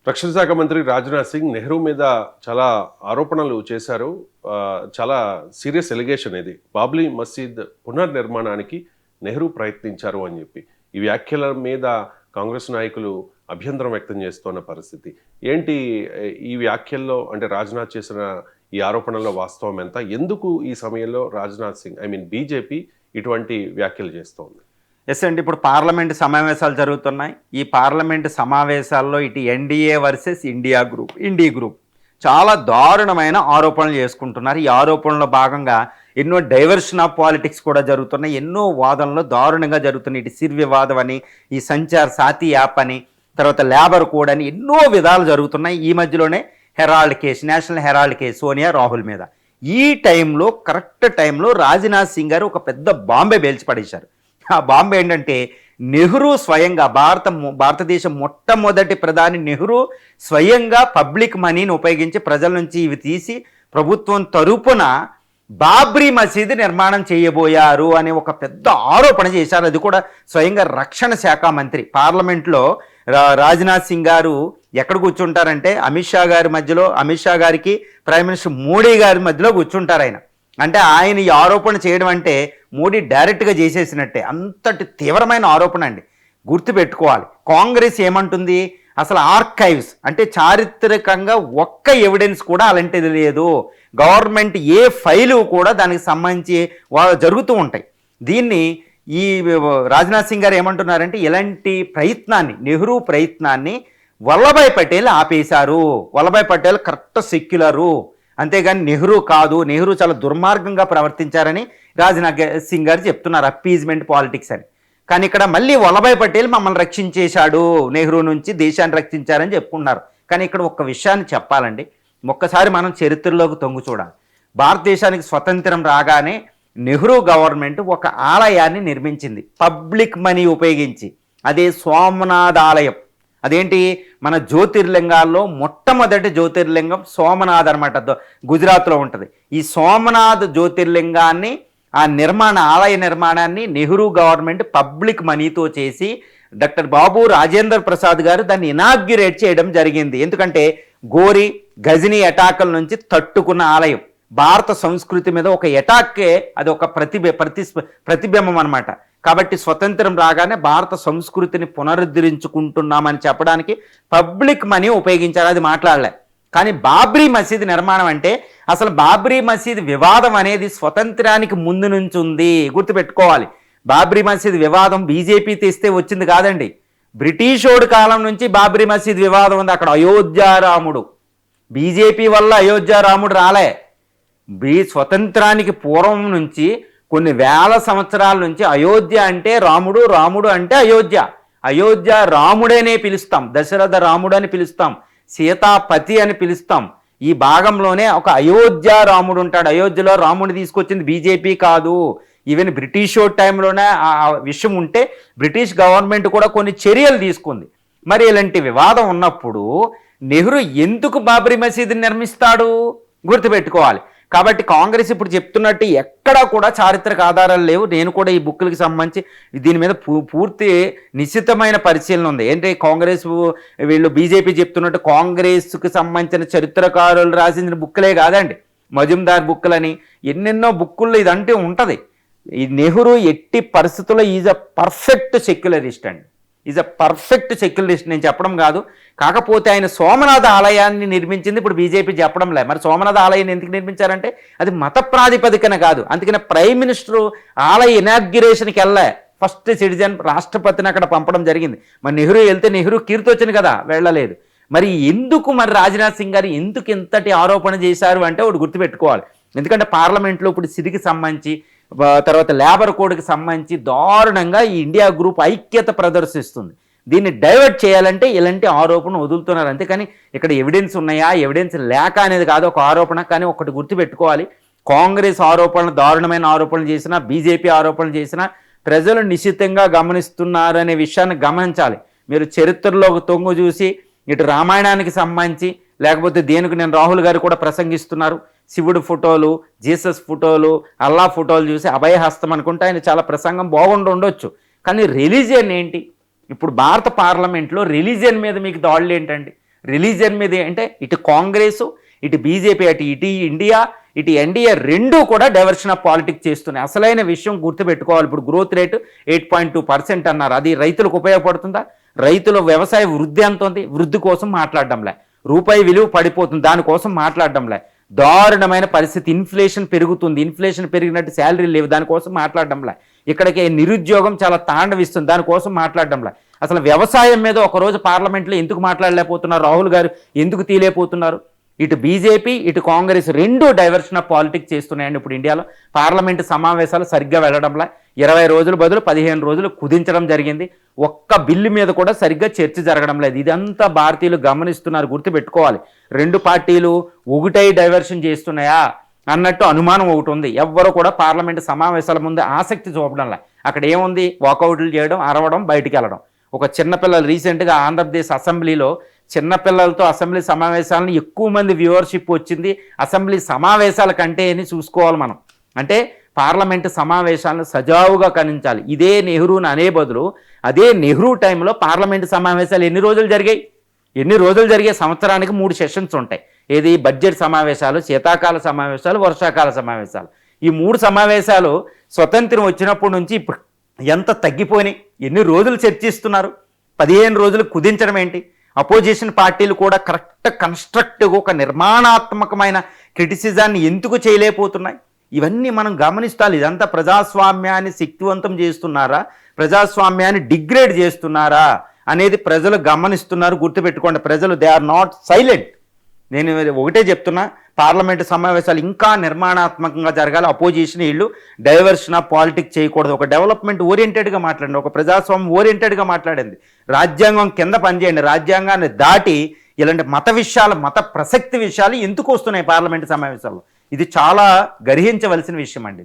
రక్షణ శాఖ మంత్రి రాజ్నాథ్ సింగ్ నెహ్రూ మీద చాలా ఆరోపణలు చేశారు. చాలా సీరియస్ ఎలిగేషన్ ఇది. బాబ్రీ మసీద్ పునర్నిర్మాణానికి నెహ్రూ ప్రయత్నించారు అని చెప్పి ఈ వ్యాఖ్యల మీద కాంగ్రెస్ నాయకులు అభ్యంతరం వ్యక్తం చేస్తున్న పరిస్థితి ఏంటి? ఈ వ్యాఖ్యల్లో అంటే రాజ్నాథ్ చేసిన ఈ ఆరోపణల్లో వాస్తవం ఎంత? ఎందుకు ఈ సమయంలో రాజ్నాథ్ సింగ్ బీజేపీ ఇటువంటి వ్యాఖ్యలు చేస్తోంది? ఎస్ అండి, ఇప్పుడు పార్లమెంటు సమావేశాలు జరుగుతున్నాయి. ఈ పార్లమెంటు సమావేశాల్లో ఇటు ఎన్డీఏ వర్సెస్ ఇండియా గ్రూప్ చాలా దారుణమైన ఆరోపణలు చేసుకుంటున్నారు. ఈ ఆరోపణలో భాగంగా ఎన్నో డైవర్షన్ ఆఫ్ పాలిటిక్స్ కూడా జరుగుతున్నాయి. ఎన్నో వాదనలు దారుణంగా జరుగుతున్నాయి. ఇటు సిర్ వివాదం అని, ఈ సంచార్ సాథీ యాప్ అని, తర్వాత లేబర్ కోడ్ అని ఎన్నో విధాలు జరుగుతున్నాయి. ఈ మధ్యలోనే నేషనల్ హెరాల్డ్ కేసు సోనియా రాహుల్ మీద. ఈ టైంలో కరెక్ట్ టైంలో రాజ్నాథ్ సింగ్ గారు ఒక పెద్ద బాంబే పేల్చి పడేశారు. ఆ బాంబే ఏంటంటే నెహ్రూ స్వయంగా భారతదేశం మొట్టమొదటి ప్రధాని నెహ్రూ స్వయంగా పబ్లిక్ మనీని ఉపయోగించి ప్రజల నుంచి ఇవి తీసి ప్రభుత్వం తరపున బాబ్రీ మసీదు నిర్మాణం చేయబోయారు అనే ఒక పెద్ద ఆరోపణ చేశారు. అది కూడా స్వయంగా రక్షణ శాఖ మంత్రి. పార్లమెంట్లో రాజ్నాథ్ సింగ్ గారు ఎక్కడ కూర్చుంటారంటే అమిత్ షా గారికి ప్రైమ్ మినిస్టర్ మోడీ గారి మధ్యలో కూర్చుంటారు ఆయన. అంటే ఆయన ఈ ఆరోపణ చేయడం అంటే మోడీ డైరెక్ట్గా చేసేసినట్టే. అంతటి తీవ్రమైన ఆరోపణ అండి. గుర్తుపెట్టుకోవాలి, కాంగ్రెస్ ఏమంటుంది, అసలు ఆర్కైవ్స్ అంటే చారిత్రకంగా ఒక్క ఎవిడెన్స్ కూడా అలాంటిది లేదు. గవర్నమెంట్ ఏ ఫైలు కూడా దానికి సంబంధించి జరుగుతూ ఉంటాయి. దీన్ని ఈ రాజ్నాథ్ సింగ్ గారు ఏమంటున్నారంటే ఇలాంటి నెహ్రూ ప్రయత్నాన్ని వల్లభాయ్ పటేల్ ఆపేశారు. వల్లభాయ్ పటేల్ కరెక్ట్ సెక్యులరు, అంతేగాని నెహ్రూ కాదు. నెహ్రూ చాలా దుర్మార్గంగా ప్రవర్తించారని రాజ్నాథ్ సింగ్ గారు చెప్తున్నారు, అప్పీజ్మెంట్ పాలిటిక్స్ అని. కానీ ఇక్కడ మళ్ళీ వల్లభాయ్ పటేల్ మమ్మల్ని రక్షించేశాడు, నెహ్రూ నుంచి దేశాన్ని రక్షించారని చెప్పుకున్నారు. కానీ ఇక్కడ ఒక్క విషయాన్ని చెప్పాలండి, ఒక్కసారి మనం చరిత్రలోకి తొంగి చూడాలి. భారతదేశానికి స్వతంత్రం రాగానే నెహ్రూ గవర్నమెంట్ ఒక ఆలయాన్ని నిర్మించింది పబ్లిక్ మనీ ఉపయోగించి. అదే సోమనాథ్ ఆలయం. అదేంటి, మన జ్యోతిర్లింగాల్లో మొట్టమొదటి జ్యోతిర్లింగం సోమనాథ్ అనమాట, గుజరాత్లో ఉంటుంది. ఈ సోమనాథ్ జ్యోతిర్లింగాన్ని ఆలయ నిర్మాణాన్ని నెహ్రూ గవర్నమెంట్ పబ్లిక్ మనీతో చేసి డాక్టర్ బాబు రాజేంద్ర ప్రసాద్ గారు దాన్ని ఇనాగ్యురేట్ చేయడం జరిగింది. ఎందుకంటే గోరి గజనీ అటాకుల నుంచి తట్టుకున్న ఆలయం. భారత సంస్కృతి మీద ఒక అటాక్కే అది ఒక ప్రతిబింబం అనమాట. కాబట్టి స్వతంత్రం రాగానే భారత సంస్కృతిని పునరుద్ధరించుకుంటున్నామని చెప్పడానికి పబ్లిక్ మనీ ఉపయోగించారు, అది మాట్లాడలే. కానీ బాబ్రీ మసీద్ నిర్మాణం అంటే అసలు బాబ్రీ మసీద్ వివాదం అనేది స్వతంత్రానికి ముందు నుంచి ఉంది, గుర్తుపెట్టుకోవాలి. బాబ్రీ మసీద్ వివాదం బీజేపీ తెస్తే వచ్చింది కాదండి. బ్రిటిషోడు కాలం నుంచి బాబ్రీ మసీద్ వివాదం ఉంది. అక్కడ అయోధ్యారాముడు, బీజేపీ వల్ల అయోధ్యారాముడు రాలే. స్వతంత్రానికి పూర్వం నుంచి కొన్ని వేల సంవత్సరాల నుంచి అయోధ్య అంటే రాముడు, రాముడు అంటే అయోధ్య. అయోధ్య రాముడనే పిలుస్తాం, దశరథ రాముడు అని పిలుస్తాం, సీతాపతి అని పిలుస్తాం. ఈ భాగంలోనే ఒక అయోధ్య రాముడు ఉంటాడు. అయోధ్యలో రాముడిని తీసుకొచ్చింది బీజేపీ కాదు. ఈవెన్ బ్రిటిష్ టైంలోనే ఆ విషయం ఉంటే బ్రిటిష్ గవర్నమెంట్ కూడా కొన్ని చర్యలు తీసుకుంది. మరి ఇలాంటి వివాదం ఉన్నప్పుడు నెహ్రూ ఎందుకు బాబ్రీ మసీదుని నిర్మిస్తాడు, గుర్తుపెట్టుకోవాలి. కాబట్టి కాంగ్రెస్ ఇప్పుడు చెప్తున్నట్టు ఎక్కడా కూడా చారిత్రక ఆధారాలు లేవు. నేను కూడా ఈ బుక్లకి సంబంధించి దీని మీద పూర్తి నిశ్చితమైన పరిశీలన ఉంది. ఏంటి, కాంగ్రెస్ వీళ్ళు బీజేపీ చెప్తున్నట్టు కాంగ్రెస్కి సంబంధించిన చరిత్రకారులు రాసిన బుక్లే కాదండి, మజుందార్ బుక్లని ఎన్నెన్నో బుక్కుల్లో ఇదంటే ఉంటుంది. ఈ నెహ్రూ ఎట్టి పరిస్థితుల్లో ఈజ్ అ పర్ఫెక్ట్ సెక్యులరిస్ట్ అండి, ఈజ్ అ పర్ఫెక్ట్ సెక్యులరిస్ట్. నేను చెప్పడం కాదు, కాకపోతే ఆయన సోమనాథ ఆలయాన్ని నిర్మించింది ఇప్పుడు బీజేపీ చెప్పడం లే. మరి సోమనాథ ఆలయాన్ని ఎందుకు నిర్మించారంటే అది మత ప్రాతిపదికన కాదు. అందుకని ప్రైమ్ మినిస్టర్ ఆలయ ఇనాగ్యురేషన్కి వెళ్ళే, ఫస్ట్ సిటిజన్ రాష్ట్రపతిని అక్కడ పంపడం జరిగింది. మరి నెహ్రూ వెళ్తే నెహ్రూ కీర్తి వచ్చింది కదా, వెళ్ళలేదు. మరి ఎందుకు రాజ్నాథ్ సింగ్ గారు ఎందుకు ఇంతటి ఆరోపణ చేశారు అంటే ఒకటి గుర్తుపెట్టుకోవాలి. ఎందుకంటే పార్లమెంట్లో ఇప్పుడు సిరికి సంబంధించి తర్వాత లేబర్ కోడ్కి సంబంధించి దారుణంగా ఈ ఇండియా గ్రూప్ ఐక్యత ప్రదర్శిస్తుంది. దీన్ని డైవర్ట్ చేయాలంటే ఇలాంటి ఆరోపణ వదులుతున్నారు. అంతేకాని ఇక్కడ ఎవిడెన్స్ ఉన్నాయా, ఎవిడెన్స్ లేక అనేది కాదు ఒక ఆరోపణ. కానీ ఒకటి గుర్తుపెట్టుకోవాలి, కాంగ్రెస్ ఆరోపణలు దారుణమైన ఆరోపణలు చేసినా, బీజేపీ ఆరోపణలు చేసినా ప్రజలు నిశ్చితంగా గమనిస్తున్నారనే విషయాన్ని గమనించాలి. మీరు చరిత్రలోకి తొంగు చూసి ఇటు రామాయణానికి సంబంధించి లేకపోతే దేనికి నేను రాహుల్ గారు కూడా ప్రసంగిస్తున్నారు, శివుడు ఫోటోలు, జీసస్ ఫోటోలు, అల్లా ఫోటోలు చూసి అభయహస్తం అనుకుంటే ఆయన చాలా ప్రసంగం ఉండొచ్చు. కానీ రిలీజియన్ ఏంటి? ఇప్పుడు భారత పార్లమెంట్లో రిలీజియన్ మీద మీకు దాడులు ఏంటండి? రిలీజియన్ మీద అంటే ఇటు కాంగ్రెస్, ఇటు బీజేపీ, ఇటు ఇండియా, ఇటు ఎన్డీఏ రెండూ కూడా డైవర్షన్ ఆఫ్ పాలిటిక్స్ చేస్తున్నాయి. అసలైన విషయం గుర్తుపెట్టుకోవాలి. ఇప్పుడు గ్రోత్ రేటు 8.2% అన్నారు. అది రైతులకు ఉపయోగపడుతుందా? రైతుల వ్యవసాయ వృద్ధి ఎంత ఉంది? వృద్ధి కోసం మాట్లాడడంలే. రూపాయి విలువ పడిపోతుంది, దానికోసం మాట్లాడడంలే. దారుణమైన పరిస్థితి, ఇన్ఫ్లేషన్ పెరుగుతుంది, ఇన్ఫ్లేషన్ పెరిగినట్టు శాలరీ లేవు, దానికోసం మాట్లాడడంలే. ఇక్కడికి నిరుద్యోగం చాలా తాండవిస్తుంది, దానికోసం మాట్లాడడంలే. అసలు వ్యవసాయం మీద ఒకరోజు పార్లమెంట్లో ఎందుకు మాట్లాడలేకపోతున్నారు? రాహుల్ గారు ఎందుకు తీలేకపోతున్నారు? ఇటు బీజేపీ, ఇటు కాంగ్రెస్ రెండూ డైవర్షన్ ఆఫ్ పాలిటిక్స్ చేస్తున్నాయండి. ఇప్పుడు ఇండియాలో పార్లమెంటు సమావేశాలు సరిగ్గా వెళ్ళడంలా. 20 రోజుల బదులు 15 రోజులు కుదించడం జరిగింది. ఒక్క బిల్లు మీద కూడా సరిగ్గా చర్చ జరగడం లేదు. ఇదంతా భారతీయులు గమనిస్తున్నారు, గుర్తుపెట్టుకోవాలి. రెండు పార్టీలు ఒకటై డైవర్షన్ చేస్తున్నాయా అన్నట్టు అనుమానం ఒకటి ఉంది. ఎవ్వరూ కూడా పార్లమెంటు సమావేశాల ముందు ఆసక్తి చూపడంలా. అక్కడ ఏముంది? వాకౌట్లు చేయడం, అరవడం, బయటికి వెళ్ళడం. ఒక చిన్నపిల్లలు రీసెంట్గా ఆంధ్రప్రదేశ్ అసెంబ్లీలో చిన్నపిల్లలతో అసెంబ్లీ సమావేశాలను ఎక్కువ మంది వ్యూవర్షిప్ వచ్చింది అసెంబ్లీ సమావేశాల కంటే అని చూసుకోవాలి మనం. అంటే పార్లమెంటు సమావేశాలను సజావుగా కనించాలి. ఇదే నెహ్రూని అనే బదులు అదే నెహ్రూ టైంలో పార్లమెంటు సమావేశాలు ఎన్ని రోజులు జరిగాయి? సంవత్సరానికి 3 సెషన్స్ ఉంటాయి. ఏది? బడ్జెట్ సమావేశాలు, శీతాకాల సమావేశాలు, వర్షాకాల సమావేశాలు. ఈ 3 సమావేశాలు స్వతంత్రం వచ్చినప్పటి నుంచి ఇప్పుడు ఎంత తగ్గిపోయినాయి? ఎన్ని రోజులు చర్చిస్తున్నారు? 15 రోజులు కుదించడం ఏంటి? అపోజిషన్ పార్టీలు కూడా కరెక్ట్ కన్స్ట్రక్టివ్గా ఒక నిర్మాణాత్మకమైన క్రిటిసిజాన్ని ఎందుకు చేయలేకపోతున్నాయి? ఇవన్నీ మనం గమనిస్తాలి. ఇదంతా ప్రజాస్వామ్యాన్ని శక్తివంతం చేస్తున్నారా, ప్రజాస్వామ్యాన్ని డిగ్రేడ్ చేస్తున్నారా అనేది ప్రజలు గమనిస్తున్నారు. గుర్తుపెట్టుకోండి, ప్రజలు దే ఆర్ నాట్ సైలెంట్. నేను ఒకటే చెప్తున్నా, పార్లమెంటు సమావేశాలు ఇంకా నిర్మాణాత్మకంగా జరగాలి. అపోజిషన్ వీళ్ళు డైవర్షన్ ఆఫ్ పాలిటిక్స్ చేయకూడదు. ఒక డెవలప్మెంట్ ఓరియంటెడ్గా మాట్లాడండి, ఒక ప్రజాస్వామ్యం ఓరియంటెడ్గా మాట్లాడింది. రాజ్యాంగం కింద పనిచేయండి. రాజ్యాంగాన్ని దాటి ఇలాంటి మత విషయాలు, మత ప్రసక్తి విషయాలు ఎందుకు వస్తున్నాయి పార్లమెంటు సమావేశాల్లో? ఇది చాలా గర్హించవలసిన విషయం అండి.